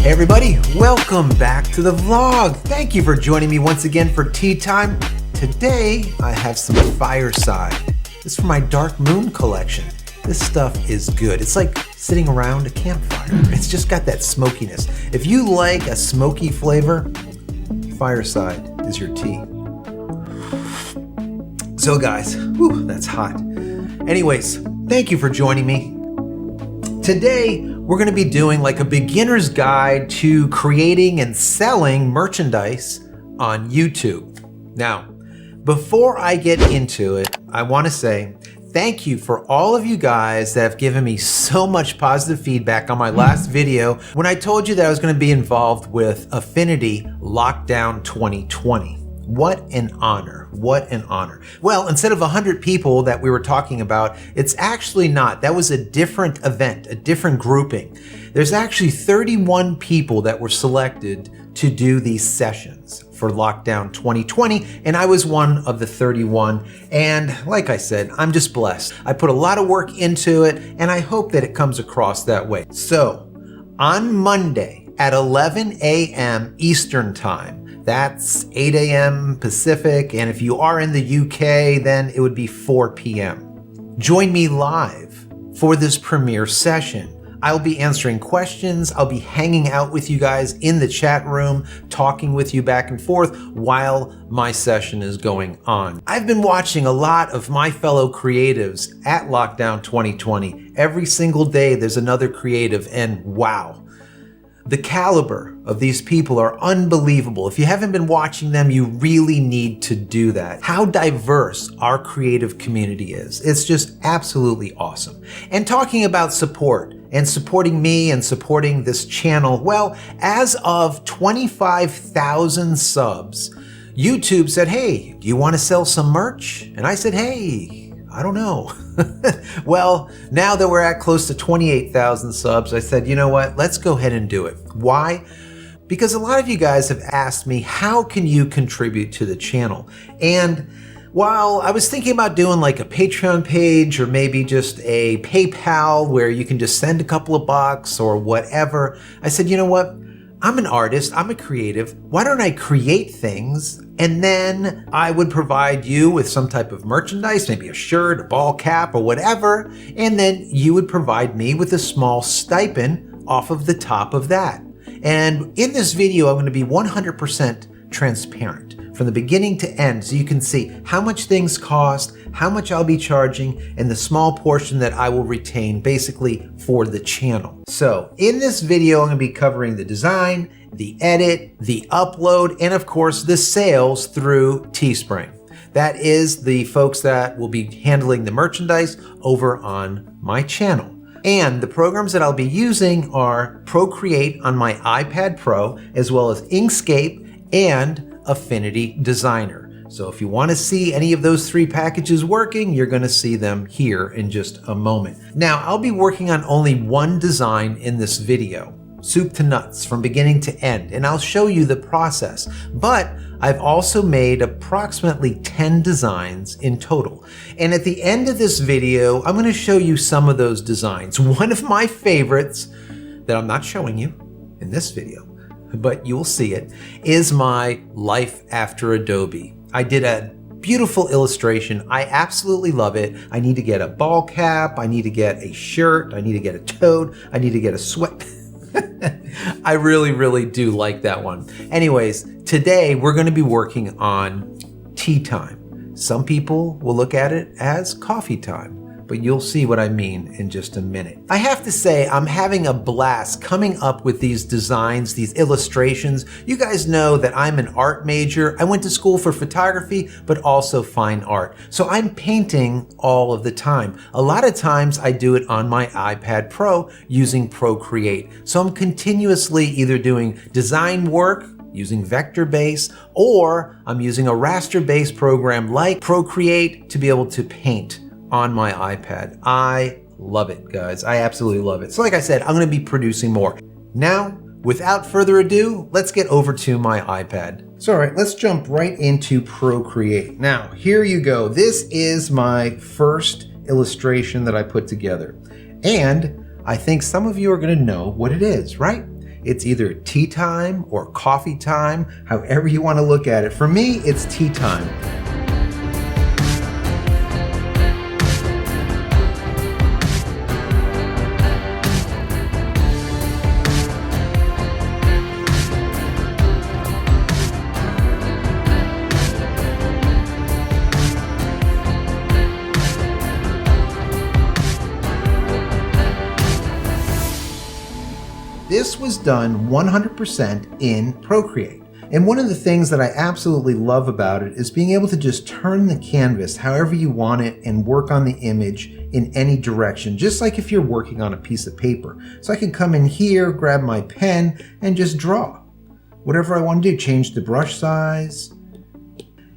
Hey everybody, welcome back to the vlog. Thank you for joining me once again for tea time. Today, I have some Fireside. This is for my Dark Moon collection. This stuff is good. It's like sitting around a campfire. It's just got that smokiness. If you like a smoky flavor, Fireside is your tea. So guys, whew, that's hot. Anyways, thank you for joining me. Today, we're gonna be doing like a beginner's guide to creating and selling merchandise on YouTube. Now, before I get into it, I wanna say thank you for all of you guys that have given me so much positive feedback on my last video when I told you that I was gonna be involved with Affinity Lockdown 2020. What an honor, what an honor. Well, instead of 100 people that we were talking about, it's actually not. That was a different event, a different grouping. There's actually 31 people that were selected to do these sessions for Lockdown 2020, and I was one of the 31. And like I said, I'm just blessed. I put a lot of work into it, and I hope that it comes across that way. So, on Monday at 11 a.m. Eastern Time, that's 8 a.m. Pacific, and if you are in the UK, then it would be 4 p.m. Join me live for this premiere session. I'll be answering questions, I'll be hanging out with you guys in the chat room, talking with you back and forth while my session is going on. I've been watching a lot of my fellow creatives at Lockdown 2020. Every single day there's another creative, and wow. The caliber of these people are unbelievable. If you haven't been watching them, you really need to do that. How diverse our creative community is. It's just absolutely awesome. And talking about support and supporting me and supporting this channel, well, as of 25,000 subs, YouTube said, hey, do you want to sell some merch? And I said, hey, I don't know. Well, now that we're at close to 28,000 subs, I said, you know what, let's go ahead and do it. Why? Because a lot of you guys have asked me, how can you contribute to the channel? And while I was thinking about doing like a Patreon page or maybe just a PayPal where you can just send a couple of bucks or whatever, I said, you know what? I'm an artist, I'm a creative. Why don't I create things and then I would provide you with some type of merchandise, maybe a shirt, a ball cap or whatever, and then you would provide me with a small stipend off of the top of that. And in this video, I'm going to be 100% transparent from the beginning to end so you can see how much things cost, how much I'll be charging, and the small portion that I will retain basically for the channel. So in this video, I'm going to be covering the design, the edit, the upload, and of course the sales through Teespring. That is the folks that will be handling the merchandise over on my channel. And the programs that I'll be using are Procreate on my iPad Pro, as well as Inkscape and Affinity Designer. So if you want to see any of those three packages working, you're going to see them here in just a moment. Now, I'll be working on only one design in this video, soup to nuts from beginning to end, and I'll show you the process. But I've also made approximately 10 designs in total. And at the end of this video, I'm going to show you some of those designs. One of my favorites that I'm not showing you in this video, but you'll see it, is my Life After Adobe. I did a beautiful illustration. I absolutely love it. I need to get a ball cap. I need to get a shirt. I need to get a toad. I need to get a sweat. I really, really do like that one. Anyways, today we're going to be working on tea time. Some people will look at it as coffee time, but you'll see what I mean in just a minute. I have to say, I'm having a blast coming up with these designs, these illustrations. You guys know that I'm an art major. I went to school for photography, but also fine art. So I'm painting all of the time. A lot of times I do it on my iPad Pro using Procreate. So I'm continuously either doing design work, using vector base, or I'm using a raster based program like Procreate to be able to paint on my iPad. I love it, guys. I absolutely love it. So like I said, I'm going to be producing more. Now, without further ado, let's get over to my iPad. So all right, let's jump right into Procreate. Now, here you go. This is my first illustration that I put together. And I think some of you are going to know what it is, right? It's either tea time or coffee time, however you want to look at it. For me, it's tea time. This was done 100% in Procreate. And one of the things that I absolutely love about it is being able to just turn the canvas however you want it and work on the image in any direction, just like if you're working on a piece of paper. So I can come in here, grab my pen, and just draw. Whatever I want to do, change the brush size.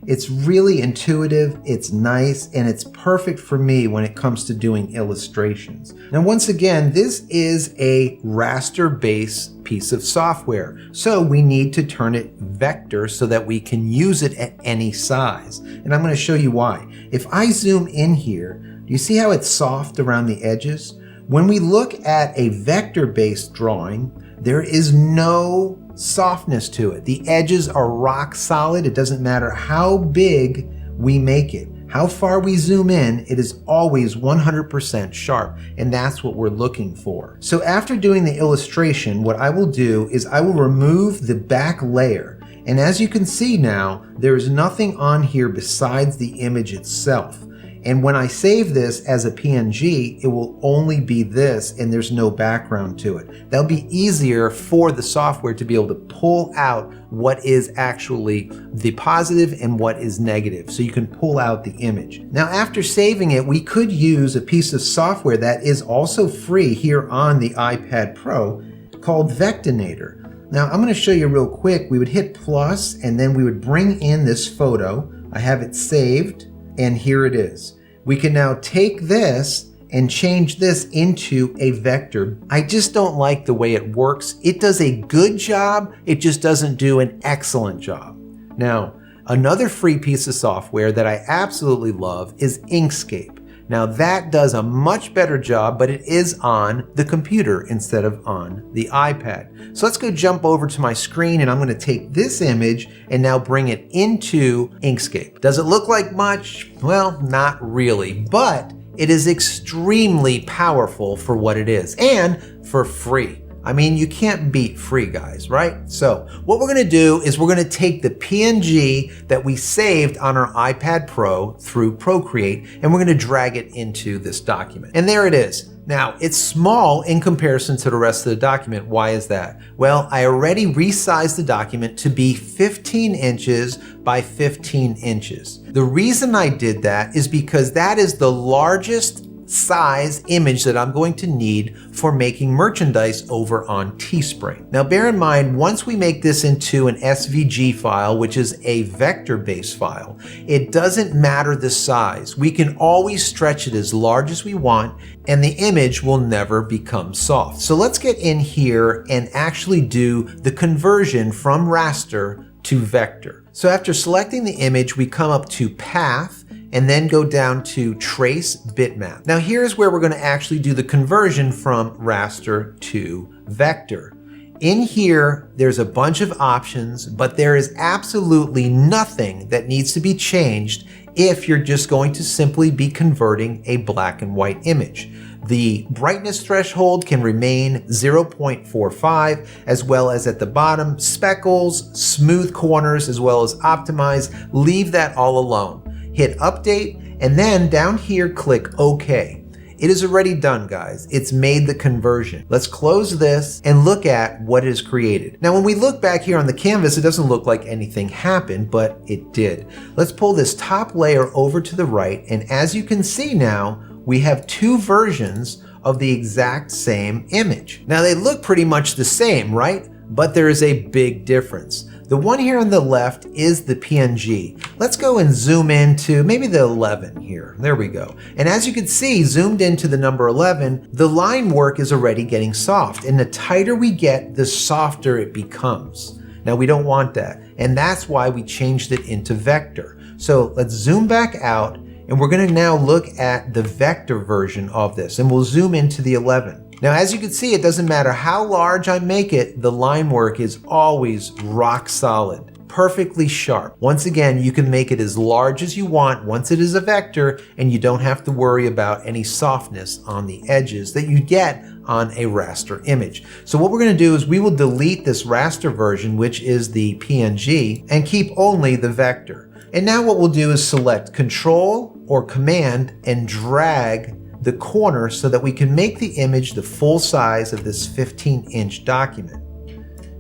It's really intuitive, it's nice, and it's perfect for me when it comes to doing illustrations. Now, once again, this is a raster-based piece of software, so we need to turn it vector so that we can use it at any size. And I'm going to show you why. If I zoom in here, do you see how it's soft around the edges? When we look at a vector-based drawing, there is no softness to it. The edges are rock solid. It doesn't matter how big we make it. How far we zoom in, it is always 100% sharp, and that's what we're looking for. So after doing the illustration, what I will do is I will remove the back layer. And as you can see now, there is nothing on here besides the image itself. And when I save this as a PNG, it will only be this and there's no background to it. That'll be easier for the software to be able to pull out what is actually the positive and what is negative. So you can pull out the image. Now, after saving it, we could use a piece of software that is also free here on the iPad Pro called Vectinator. Now, I'm going to show you real quick. We would hit plus and then we would bring in this photo. I have it saved and here it is. We can now take this and change this into a vector. I just don't like the way it works. It does a good job, it just doesn't do an excellent job. Now, another free piece of software that I absolutely love is Inkscape. Now that does a much better job, but it is on the computer instead of on the iPad. So let's go jump over to my screen and I'm going to take this image and now bring it into Inkscape. Does it look like much? Well, not really, but it is extremely powerful for what it is and for free. I mean, you can't beat free, guys, right? So what we're gonna do is we're gonna take the PNG that we saved on our iPad Pro through Procreate, and we're gonna drag it into this document. And there it is. Now, it's small in comparison to the rest of the document. Why is that? Well, I already resized the document to be 15 inches by 15 inches. The reason I did that is because that is the largest size image that I'm going to need for making merchandise over on Teespring. Now bear in mind, once we make this into an SVG file, which is a vector-based file, it doesn't matter the size. We can always stretch it as large as we want and the image will never become soft. So let's get in here and actually do the conversion from raster to vector. So after selecting the image, we come up to path and then go down to trace bitmap. Now here's where we're going to actually do the conversion from raster to vector. In here, there's a bunch of options, but there is absolutely nothing that needs to be changed if you're just going to simply be converting a black and white image. The brightness threshold can remain 0.45, as well as at the bottom, speckles, smooth corners, as well as optimize. Leave that all alone. Hit update, and then down here, click OK. It is already done, guys. It's made the conversion. Let's close this and look at what it has created. Now, when we look back here on the canvas, it doesn't look like anything happened, but it did. Let's pull this top layer over to the right, and as you can see now, we have two versions of the exact same image. Now, they look pretty much the same, right? But there is a big difference. The one here on the left is the PNG. Let's go and zoom into maybe the 11 here. There we go. And as you can see, zoomed into the number 11, the line work is already getting soft. And the tighter we get, the softer it becomes. Now we don't want that. And that's why we changed it into vector. So let's zoom back out and we're gonna now look at the vector version of this and we'll zoom into the 11. Now, as you can see, it doesn't matter how large I make it, the line work is always rock solid. Perfectly sharp. Once again, you can make it as large as you want once it is a vector, and you don't have to worry about any softness on the edges that you get on a raster image. So what we're going to do is we will delete this raster version, which is the PNG, and keep only the vector. And now what we'll do is select Control or Command and drag the corner so that we can make the image the full size of this 15-inch document.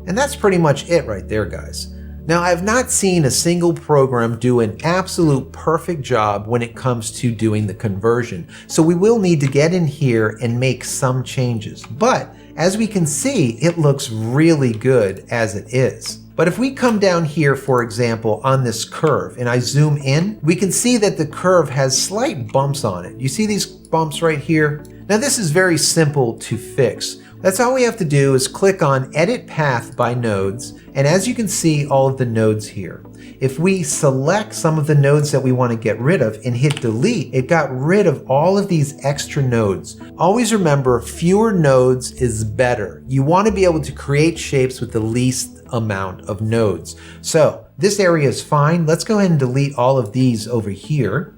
And that's pretty much it right there, guys. Now, I've not seen a single program do an absolute perfect job when it comes to doing the conversion. So we will need to get in here and make some changes. But as we can see, it looks really good as it is. But if we come down here, for example, on this curve and I zoom in, we can see that the curve has slight bumps on it. You see these bumps right here? Now this is very simple to fix. That's all we have to do is click on Edit Path by Nodes, and as you can see all of the nodes here. If we select some of the nodes that we want to get rid of and hit delete, it got rid of all of these extra nodes. Always remember, fewer nodes is better. You want to be able to create shapes with the least amount of nodes. So this area is fine. Let's go ahead and delete all of these over here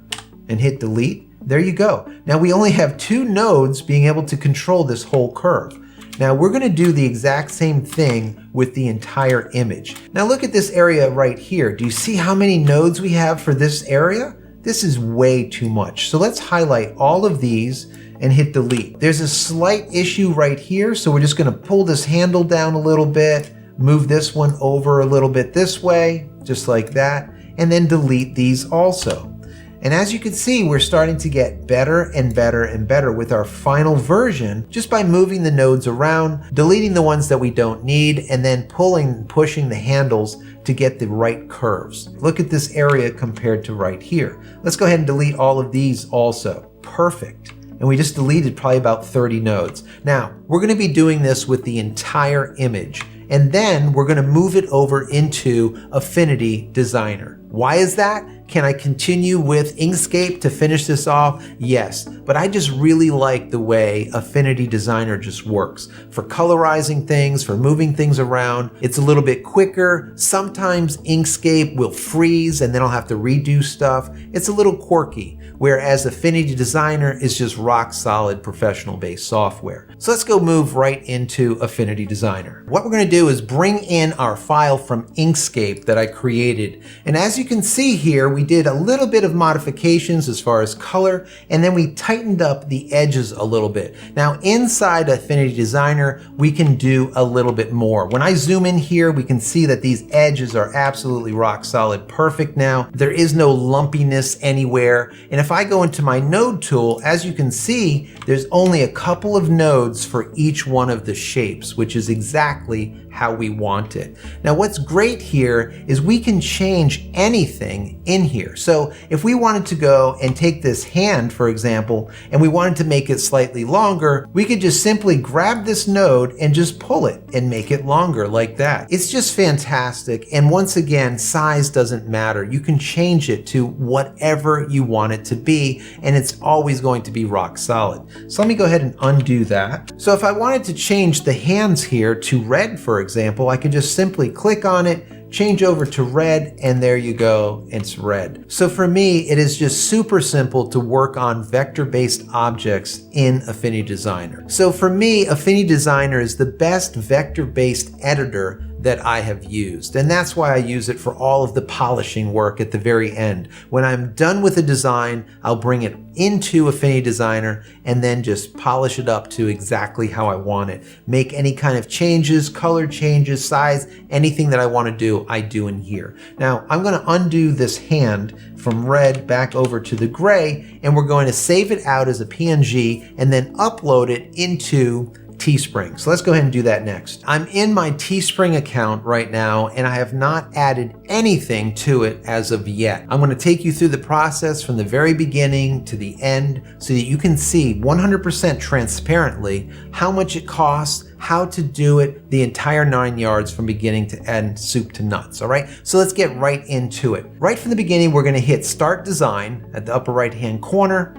and hit delete. There you go. Now we only have 2 nodes being able to control this whole curve. Now we're going to do the exact same thing with the entire image. Now look at this area right here. Do you see how many nodes we have for this area? This is way too much. So let's highlight all of these and hit delete. There's a slight issue right here, so we're just going to pull this handle down a little bit, move this one over a little bit this way, just like that, and then delete these also. And as you can see, we're starting to get better and better and better with our final version just by moving the nodes around, deleting the ones that we don't need, and then pushing the handles to get the right curves. Look at this area compared to right here. Let's go ahead and delete all of these also. Perfect. And we just deleted probably about 30 nodes. Now, we're going to be doing this with the entire image. And then we're going to move it over into Affinity Designer. Why is that? Can I continue with Inkscape to finish this off? Yes, but I just really like the way Affinity Designer just works. For colorizing things, for moving things around, it's a little bit quicker. Sometimes Inkscape will freeze and then I'll have to redo stuff. It's a little quirky, whereas Affinity Designer is just rock solid professional-based software. So let's go move right into Affinity Designer. What we're going to do is bring in our file from Inkscape that I created. And as you can see here, we did a little bit of modifications as far as color, and then we tightened up the edges a little bit. Now inside Affinity Designer, we can do a little bit more. When I zoom in here, we can see that these edges are absolutely rock solid, perfect now. There is no lumpiness anywhere. And if I go into my node tool, as you can see, there's only a couple of nodes for each one of the shapes, which is exactly how we want it. Now what's great here is we can change anything in here. So if we wanted to go and take this hand, for example, and we wanted to make it slightly longer, we could just simply grab this node and just pull it and make it longer like that. It's just fantastic. And once again, size doesn't matter. You can change it to whatever you want it to be, and it's always going to be rock solid. So let me go ahead and undo that. So if I wanted to change the hands here to red, for example, I could just simply click on it, change over to red, and there you go, it's red. So for me, it is just super simple to work on vector-based objects in Affinity Designer. So for me, Affinity Designer is the best vector-based editor that I have used. And that's why I use it for all of the polishing work at the very end. When I'm done with a design, I'll bring it into Affinity Designer and then just polish it up to exactly how I want it. Make any kind of changes, color changes, size, anything that I want to do, I do in here. Now, I'm going to undo this hand from red back over to the gray, and we're going to save it out as a PNG and then upload it into Teespring. So let's go ahead and do that next. I'm in my Teespring account right now, and I have not added anything to it as of yet. I'm going to take you through the process from the very beginning to the end so that you can see 100% transparently how much it costs, how to do it, the entire 9 yards from beginning to end, soup to nuts. All right, so let's get right into it. Right from the beginning, we're going to hit Start Design at the upper right hand corner.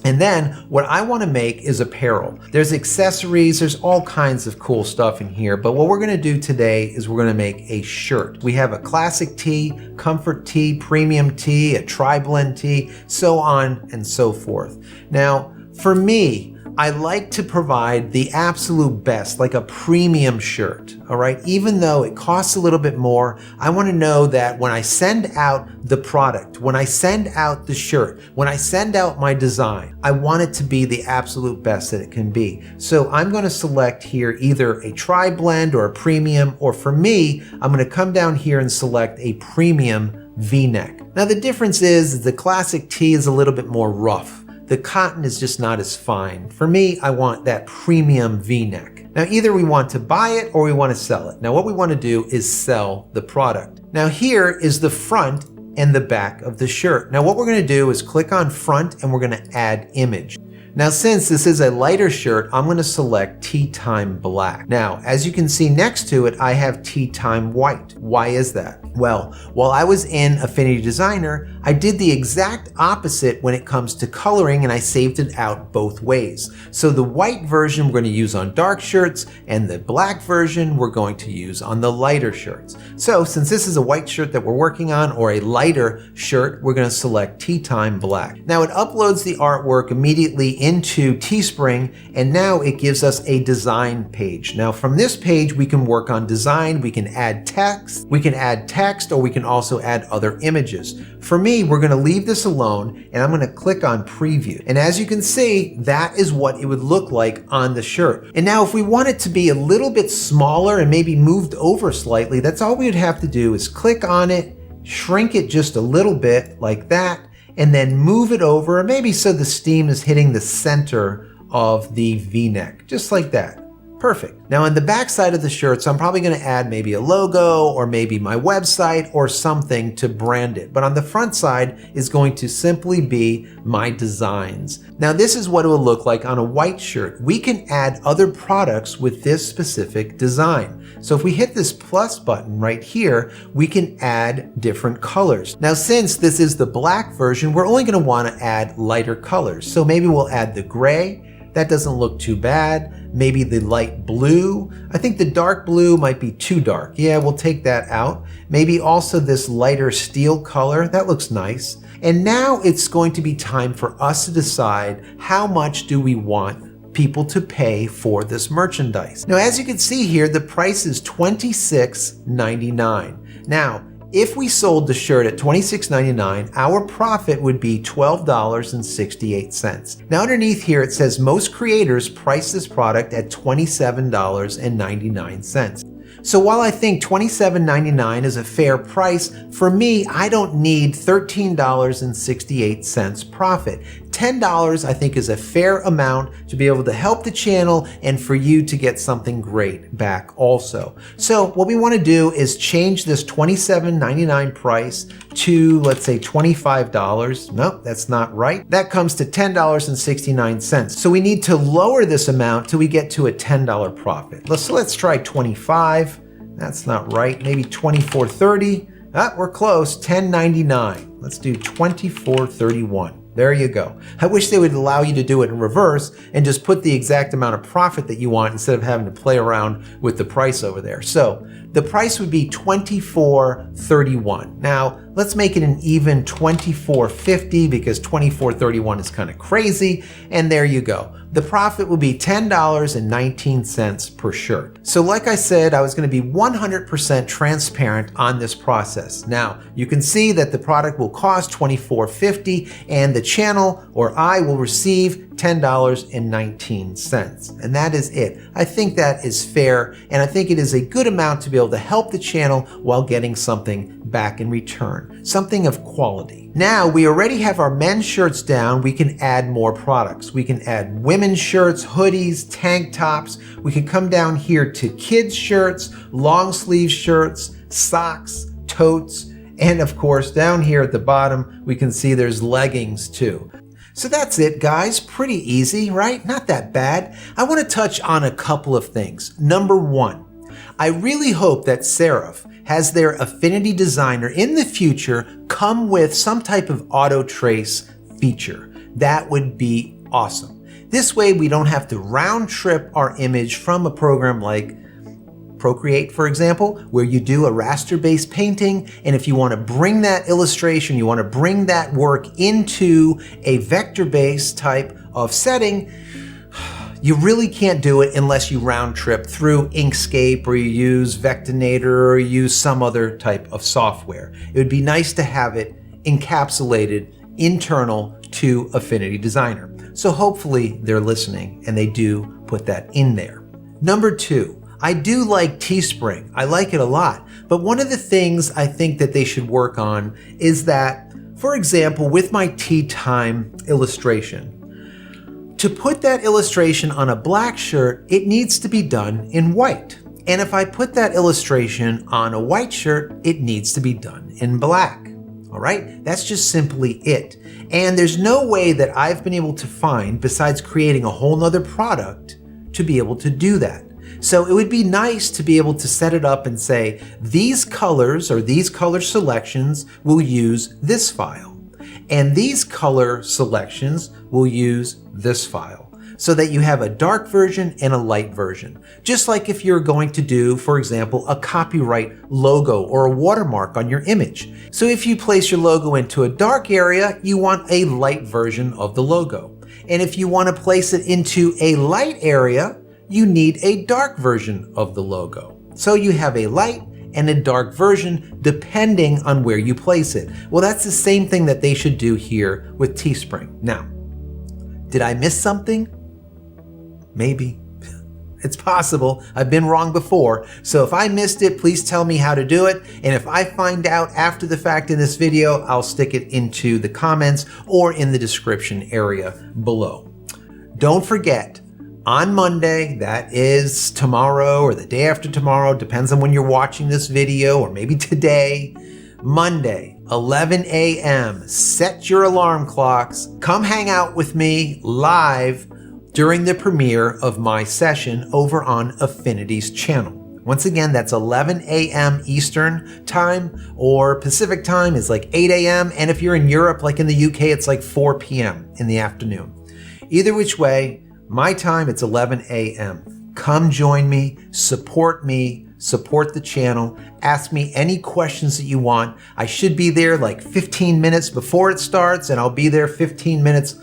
And then what I want to make is apparel. There's accessories, there's all kinds of cool stuff in here, but what we're going to do today is we're going to make a shirt. We have a classic tee, comfort tee, premium tee, a tri-blend tee, so on and so forth. Now, for me, I like to provide the absolute best, like a premium shirt, all right? Even though it costs a little bit more, I want to know that when I send out the product, when I send out the shirt, when I send out my design, I want it to be the absolute best that it can be. So I'm going to select here either a tri-blend or a premium, or for me, I'm going to come down here and select a premium V-neck. Now the difference is the classic tee is a little bit more rough. The cotton is just not as fine. For me, I want that premium V-neck. Now either we want to buy it or we want to sell it. Now what we want to do is sell the product. Now here is the front and the back of the shirt. Now what we're going to do is click on front and we're going to add image. Now since this is a lighter shirt, I'm going to select Tea Time Black. Now as you can see next to it, I have Tea Time White. Why is that? Well, while I was in Affinity Designer, I did the exact opposite when it comes to coloring, and I saved it out both ways. So the white version we're going to use on dark shirts, and the black version we're going to use on the lighter shirts. So since this is a white shirt that we're working on, or a lighter shirt, we're going to select Tea Time Black. Now it uploads the artwork immediately into Teespring, and now it gives us a design page. Now from this page we can work on design, we can add text, or we can also add other images. For me, we're going to leave this alone, and I'm going to click on preview. And as you can see, that is what it would look like on the shirt. And now if we want it to be a little bit smaller and maybe moved over slightly, that's all we would have to do is click on it, shrink it just a little bit like that, and then move it over, maybe so the steam is hitting the center of the V-neck, just like that. Perfect. Now on the back side of the shirts, I'm probably going to add maybe a logo or maybe my website or something to brand it. But on the front side is going to simply be my designs. Now this is what it will look like on a white shirt. We can add other products with this specific design. So if we hit this plus button right here, we can add different colors. Now since this is the black version, we're only going to want to add lighter colors. So maybe we'll add the gray. That doesn't look too bad. Maybe the light blue. I think the dark blue might be too dark. Yeah, we'll take that out. Maybe also this lighter steel color. That looks nice. And now it's going to be time for us to decide how much do we want people to pay for this merchandise. Now, as you can see here, the price is $26.99. Now, if we sold the shirt at $26.99, our profit would be $12.68. Now underneath here it says most creators price this product at $27.99. So while I think $27.99 is a fair price, for me, I don't need $13.68 profit. $10 I think is a fair amount to be able to help the channel and for you to get something great back also. So what we want to do is change this $27.99 price to, let's say, $25. Nope, that's not right. That comes to $10.69. So we need to lower this amount till we get to a $10 profit. Let's try 25. That's not right. Maybe 24.30. Ah, we're close. 10.99. Let's do 24.31. There you go. I wish they would allow you to do it in reverse and just put the exact amount of profit that you want instead of having to play around with the price over there. So the price would be $24.31. Now let's make it an even $24.50 because $24.31 is kind of crazy. And there you go. The profit will be $10.19 per shirt. So like I said, I was going to be 100% transparent on this process. Now you can see that the product will cost $24.50 and the channel or I will receive $10.19. And that is it. I think that is fair, and I think it is a good amount to be able to help the channel while getting something back in return, something of quality. Now we already have our men's shirts down. We can add more products. We can add women's shirts, hoodies, tank tops. We can come down here to kids shirts, long sleeve shirts, socks, totes, and of course down here at the bottom we can see there's leggings too. So that's it, guys. Pretty easy, right? Not that bad. I want to touch on a couple of things. Number one, I really hope that Serif has their Affinity Designer in the future come with some type of auto trace feature. that would be awesome. This way we don't have to round trip our image from a program like Procreate, for example, where you do a raster-based painting, and if you want to bring that illustration, you want to bring that work into a vector-based type of setting, you really can't do it unless you round trip through Inkscape, or you use Vectinator, or you use some other type of software. It would be nice to have it encapsulated internal to Affinity Designer. So hopefully they're listening and they do put that in there. Number 2, I do like Teespring. I like it a lot. But one of the things I think that they should work on is that, for example, with my tea time illustration, to put that illustration on a black shirt, it needs to be done in white. And if I put that illustration on a white shirt, it needs to be done in black. All right? That's just simply it. And there's no way that I've been able to find, besides creating a whole nother product, to be able to do that. So it would be nice to be able to set it up and say, these colors or these color selections will use this file. And these color selections will use this file, so that you have a dark version and a light version. Just like if you're going to do, for example, a copyright logo or a watermark on your image. So if you place your logo into a dark area, you want a light version of the logo. And if you want to place it into a light area, you need a dark version of the logo. So you have a light and a dark version depending on where you place it. Well, that's the same thing that they should do here with Teespring. Now, did I miss something? Maybe. It's possible. I've been wrong before. So if I missed it, please tell me how to do it. And if I find out after the fact in this video, I'll stick it into the comments or in the description area below. Don't forget, on Monday, that is tomorrow or the day after tomorrow, depends on when you're watching this video, or maybe today, Monday, 11 a.m., set your alarm clocks. Come hang out with me live during the premiere of my session over on Affinity's channel. Once again, that's 11 a.m. Eastern time, or Pacific time is like 8 a.m. And if you're in Europe, like in the UK, it's like 4 p.m. in the afternoon. Either which way, my time, it's 11 a.m. Come join me, support the channel, ask me any questions that you want. I should be there like 15 minutes before it starts, and I'll be there 15 minutes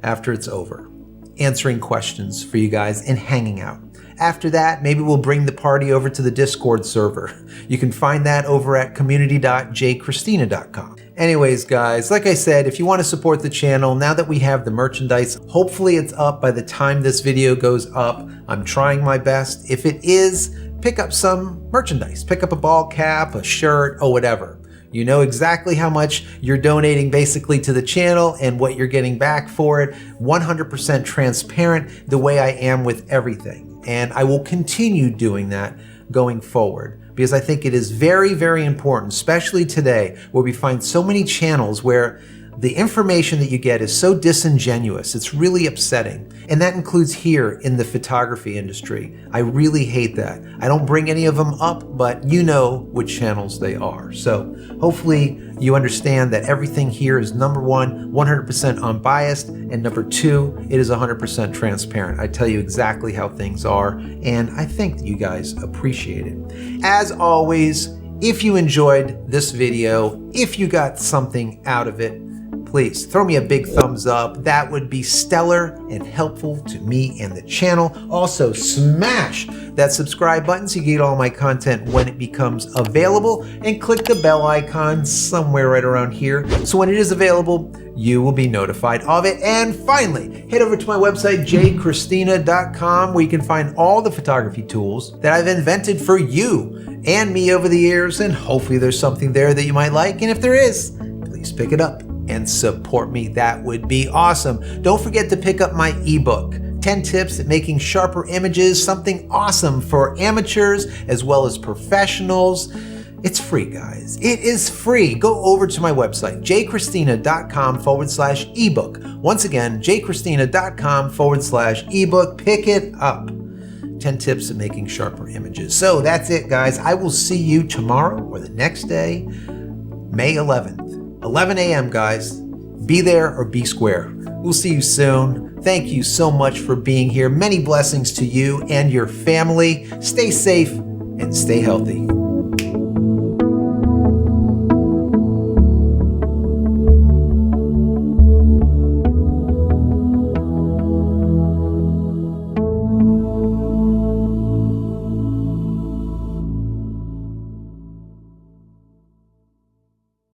after it's over, answering questions for you guys and hanging out. After that, maybe we'll bring the party over to the Discord server. You can find that over at community.JCristina.com. Anyways, guys, like I said, if you want to support the channel, now that we have the merchandise, hopefully it's up by the time this video goes up. I'm trying my best. If it is, pick up some merchandise. Pick up a ball cap, a shirt, or whatever. You know exactly how much you're donating basically to the channel and what you're getting back for it. 100% transparent, the way I am with everything. And I will continue doing that going forward, because I think it is very, very important, especially today, where we find so many channels where the information that you get is so disingenuous. It's really upsetting. And that includes here in the photography industry. I really hate that. I don't bring any of them up, but you know which channels they are. So hopefully you understand that everything here is, number one, 100% unbiased, and number two, it is 100% transparent. I tell you exactly how things are, and I think that you guys appreciate it. As always, if you enjoyed this video, if you got something out of it, please throw me a big thumbs up. That would be stellar and helpful to me and the channel. Also, smash that subscribe button so you get all my content when it becomes available, and click the bell icon somewhere right around here so when it is available, you will be notified of it. And finally, head over to my website, JCristina.com, where you can find all the photography tools that I've invented for you and me over the years, and hopefully there's something there that you might like. And if there is, please pick it up and support me. That would be awesome. Don't forget to pick up my ebook, 10 tips at making sharper images, something awesome for amateurs as well as professionals. It's free, guys. It is free. Go over to my website, jcristina.com/ebook. Once again, jcristina.com/ebook. Pick it up. 10 tips at making sharper images. So that's it, guys. I will see you tomorrow or the next day, May 11th. 11 a.m., guys. Be there or be square. We'll see you soon. Thank you so much for being here. Many blessings to you and your family. Stay safe and stay healthy.